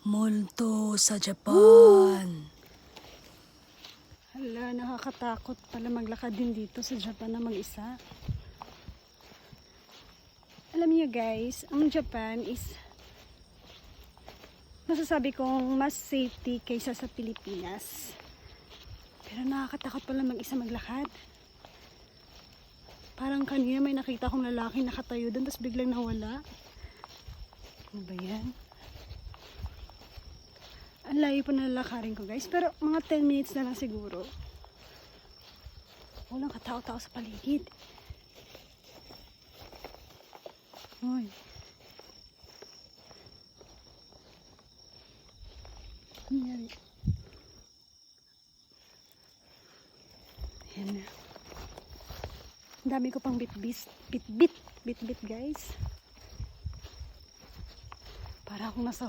Multo sa Japan. Hala, nakakatakot pala maglakad din dito sa Japan na mag-isa. Alam niyo guys, ang Japan is masasabi kong mas safety kaysa sa Pilipinas. Pero nakakatakot pala mag-isa maglakad. Parang kanina may nakita kong lalaki nakatayo doon tapos biglang nawala. Ano ba yan? Ang layo pa na lalakarin ko guys, pero mga 10 minutes na lang siguro. Walang katao-tao sa paligid. Hoy. Ano nangyari? Ayan na. Ang dami ko pang bit-bit guys. Para akong nasa